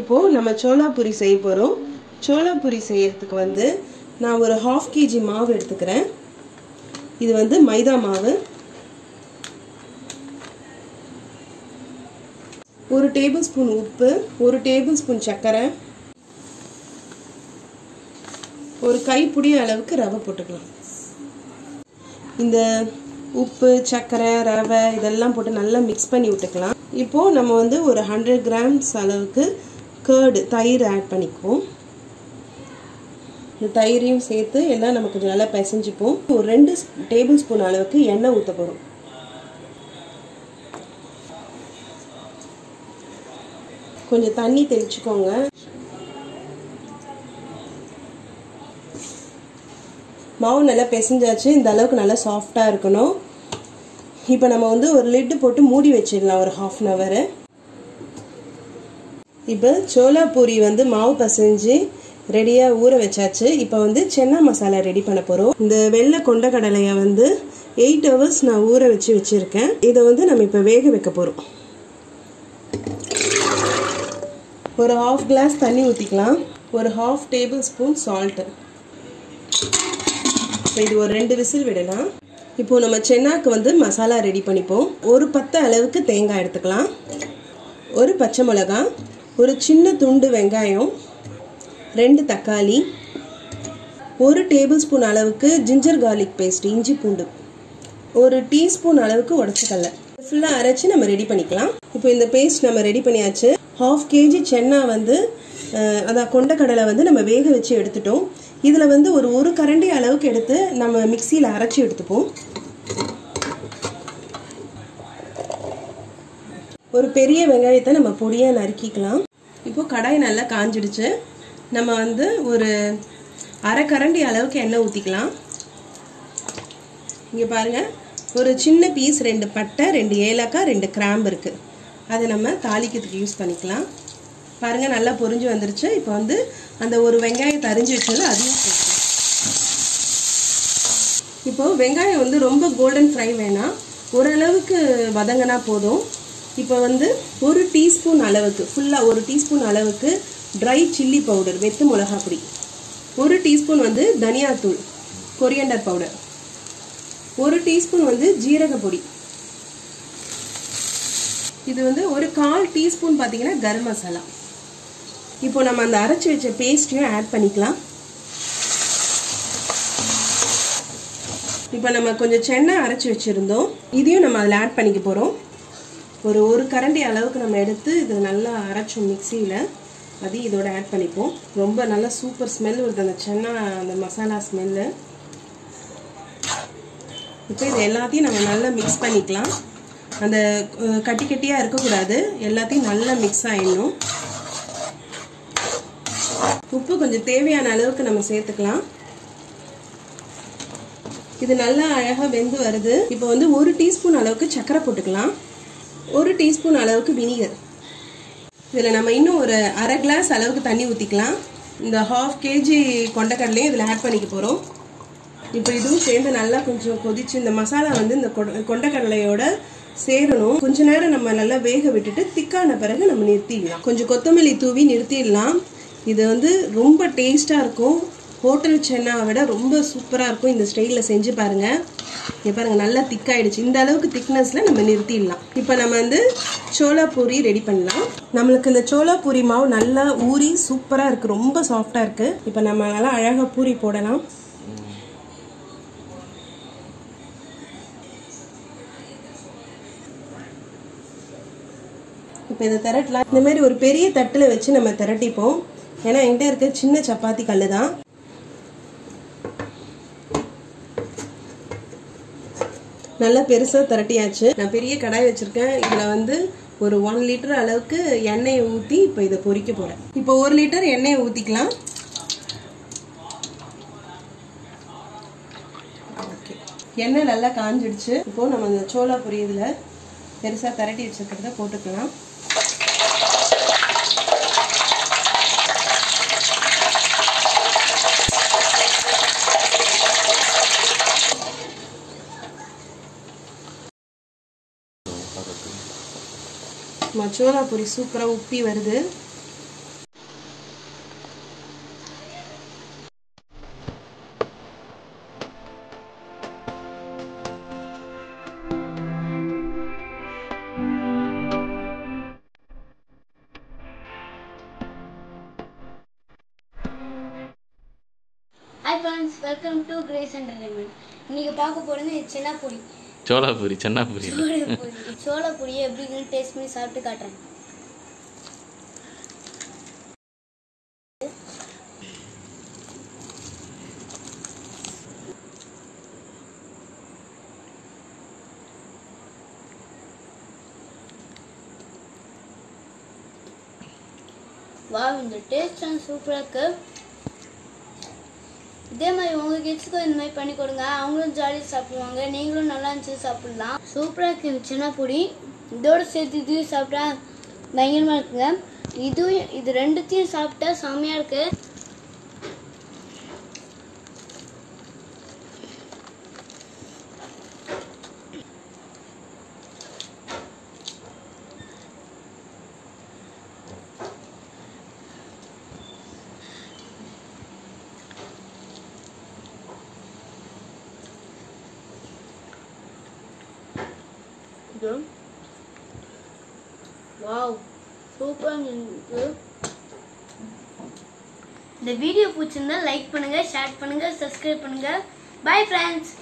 இப்போ நம்ம சோளா பூரி செய்ய போறோம். சோளா பூரி செய்யறதுக்கு வந்து நான் ஒரு 1/2 kg மாவு எடுத்துக்கிறேன். இது வந்து மைதா மாவு. 1 டேபிள்ஸ்பூன் உப்பு, 1 டேபிள்ஸ்பூன் சர்க்கரை, ஒரு கைப்பிடி அளவுக்கு ரவை போட்டுக்கலாம். இந்த உப்பு, சர்க்கரை, ரவை இதெல்லாம் போட்டு நல்லா மிக்ஸ் பண்ணி விட்டுக்கலாம். இப்போ நம்ம வந்து ஒரு 100 grams அளவுக்கு கர்டு தயிர் ஆட் பண்ணிக்குவோம். இந்த தயிரையும் சேர்த்து எல்லாம் நம்ம கொஞ்சம் நல்லா பிசைஞ்சுப்போம். ஒரு 2 டேபிள்ஸ்பூன் அளவுக்கு எண்ணெய் ஊற்ற போகிறோம். கொஞ்சம் தண்ணி தெளிச்சுக்கோங்க. மாவு நல்லா பிசைஞ்சாச்சு. இந்த அளவுக்கு நல்லா சாஃப்டாக இருக்கணும். இப்போ நம்ம வந்து ஒரு லிட்டு போட்டு மூடி வச்சிடலாம் ஒரு 1/2 hour. இப்போ சோளா பூரி வந்து மாவு பிசைஞ்சு ரெடியாக ஊற வச்சாச்சு. இப்போ வந்து சென்னா மசாலா ரெடி பண்ண போகிறோம். இந்த வெள்ளை கொண்டக்கடலையை வந்து 8 hours நான் ஊற வச்சுருக்கேன். இதை வந்து நம்ம இப்போ வேக வைக்க போகிறோம். ஒரு 1/2 glass தண்ணி ஊற்றிக்கலாம். ஒரு 1/2 tablespoon சால்ட்டு. இது ஒரு 2 விசில் விடலாம். இப்போ நம்ம சென்னாக்கு வந்து மசாலா ரெடி பண்ணிப்போம். ஒரு 10 அளவுக்கு தேங்காய் எடுத்துக்கலாம். ஒரு பச்சை மிளகாய், ஒரு சின்ன துண்டு வெங்காயம், 2 தக்காளி, 1 டேபிள்ஸ்பூன் அளவுக்கு ஜிஞ்சர் கார்லிக் பேஸ்ட் இஞ்சி பூண்டு, 1 டீஸ்பூன் அளவுக்கு உடச்சக்கடலை ஃபுல்லாக அரைச்சி நம்ம ரெடி பண்ணிக்கலாம். இப்போ இந்த பேஸ்ட் நம்ம ரெடி பண்ணியாச்சு. 1/2 kg சென்னா வந்து அதான் கொண்டக்கடலை வந்து நம்ம வேக வச்சு எடுத்துட்டோம். இதில் வந்து ஒரு கரண்டி அளவுக்கு எடுத்து நம்ம மிக்சியில் அரைச்சி எடுத்துப்போம். ஒரு பெரிய வெங்காயத்தை நம்ம பொடியாக நறுக்கிக்கலாம். இப்போ கடாய் நல்லா காஞ்சிடுச்சு. நம்ம வந்து ஒரு அரை கரண்டி அளவுக்கு எண்ணெய் ஊற்றிக்கலாம். இங்கே பாருங்கள், ஒரு சின்ன பீஸ் 2 பட்டை, 2 ஏலக்காய், 2 கிராம்பு இருக்குது. அதை நம்ம தாளிக்கிறதுக்கு யூஸ் பண்ணிக்கலாம். பாருங்கள், நல்லா பொரிஞ்சு வந்துருச்சு. இப்போ வந்து அந்த ஒரு வெங்காயத்தை அரிஞ்சு வச்சோம்ல அதையும் சேர்க்கலாம். இப்போ வெங்காயம் வந்து ரொம்ப கோல்டன் ஃப்ரை வேணாம், ஓரளவுக்கு வதங்கினா போதும். இப்போ வந்து 1 டீஸ்பூன் அளவுக்கு ஃபுல்லாக 1 டீஸ்பூன் அளவுக்கு ட்ரை சில்லி பவுடர் வெத்து மிளகா பொடி, 1 டீஸ்பூன் வந்து தனியாத்தூள் கொரியண்டர் பவுடர், 1 டீஸ்பூன் வந்து ஜீரக பொடி, இது வந்து ஒரு 1/4 டீஸ்பூன் பார்த்தீங்கன்னா கரம் மசாலா. இப்போ நம்ம அந்த அரைச்சி வச்ச பேஸ்ட்டையும் ஆட் பண்ணிக்கலாம். இப்போ நம்ம கொஞ்சம் சென்னா அரைச்சி வச்சுருந்தோம், இதையும் நம்ம அதில் ஆட் பண்ணிக்க போகிறோம். ஒரு கரண்டி அளவுக்கு நம்ம எடுத்து இது நல்லா அரைச்சோம் மிக்சியில், அதையும் இதோட ஆட் பண்ணிப்போம். ரொம்ப நல்லா சூப்பர் ஸ்மெல் வருது அந்த சென்னா அந்த மசாலா ஸ்மெல்லு. இப்போ இது எல்லாத்தையும் நம்ம நல்லா மிக்ஸ் பண்ணிக்கலாம். அந்த கட்டி கட்டியாக இருக்கக்கூடாது, எல்லாத்தையும் நல்லா மிக்ஸ் ஆகிடணும். உப்பு கொஞ்சம் தேவையான அளவுக்கு நம்ம சேர்த்துக்கலாம். இது நல்லா அழகாக வெந்து வருது. இப்போ வந்து 1 டீஸ்பூன் அளவுக்கு சர்க்கரை போட்டுக்கலாம், 1 டீஸ்பூன் அளவுக்கு வினிகர். இதில் நம்ம இன்னும் ஒரு அரை கிளாஸ் அளவுக்கு தண்ணி ஊற்றிக்கலாம். இந்த 1/2 kg கொண்டக்கடலையும் இதில் ஆட் பண்ணிக்க போகிறோம். இப்போ இதுவும் சேர்ந்து நல்லா கொஞ்சம் கொதிச்சு இந்த மசாலா வந்து இந்த கொண்டக்கடலையோட சேரணும். கொஞ்ச நேரம் நம்ம நல்லா வேக விட்டுட்டு திக்கான பிறகு நம்ம நிறுத்திடலாம். கொஞ்சம் கொத்தமல்லி தூவி நிறுத்திடலாம். இது வந்து ரொம்ப டேஸ்ட்டாக இருக்கும். ஹோட்டல் சென்னாவை விட ரொம்ப சூப்பராக இருக்கும். இந்த ஸ்டைலில் செஞ்சு பாருங்கள். இங்கே பாருங்கள், நல்லா திக்காயிடுச்சு. இந்த அளவுக்கு திக்னஸில் நம்ம நிறுத்திடலாம். இப்போ நம்ம வந்து சோளா பூரி ரெடி பண்ணலாம். நம்மளுக்கு இந்த சோளா பூரி மாவு நல்லா ஊறி சூப்பராக இருக்குது, ரொம்ப சாஃப்டாக இருக்குது. இப்போ நம்ம நல்லா அழகாக பூரி போடலாம். இப்போ இதை திரட்டலாம். இந்த மாதிரி ஒரு பெரிய தட்டில் வச்சு நம்ம திரட்டிப்போம். ஏன்னா என்கிட்ட இருக்க சின்ன சப்பாத்தி கல் தான். நல்லா பெருசாக திரட்டியாச்சு. நான் பெரிய கடாய் வச்சுருக்கேன். இதில் வந்து ஒரு 1 லிட்டர் அளவுக்கு எண்ணெயை ஊற்றி இப்போ இதை பொரிக்க போகிறேன். இப்போ 1 லிட்டர் எண்ணெயை ஊற்றிக்கலாம். ஓகே, எண்ணெய் நல்லா காஞ்சிடுச்சு. இப்போது நம்ம அந்த சோளா பொரி இதில் பெருசாக திரட்டி வச்சுருக்கிறத போட்டுக்கலாம். சோளா பொரி சூப்பராக உப்பி வருது. friends, welcome to Grace Entertainment. இன்னைக்கு பார்க்க போறது சென்னாபுரி. சோளாபுரி, சென்னாபுரி. சோளாபுரி எப்படின்னு டேஸ்ட் பண்ணி சாப்பிட்டு காட்டுறேன். வாவ், இந்த டேஸ்ட் சூப்பராக இருக்கு. இதே மாதிரி உங்கள் கிட்ஸுக்கும் இந்த மாதிரி பண்ணி கொடுங்க, அவங்களும் ஜாலியாக சாப்பிடுவாங்க, நீங்களும் நல்லா இருந்துச்சு சாப்பிடலாம். சூப்பராக இருக்கு இந்த சென்னாபுரி. இதோடு சேர்த்து இதையும் சாப்பிட்டா பயங்கரமாக இருக்குங்க. இது ரெண்டுத்தையும் சாப்பிட்டா செம்மையாக இருக்கு. வாவ், சூப்பராக இருக்கு. இந்த வீடியோ பிடிச்சிருந்தா லைக் பண்ணுங்க, ஷேர் பண்ணுங்க, சப்ஸ்கிரைப் பண்ணுங்க. Bye friends.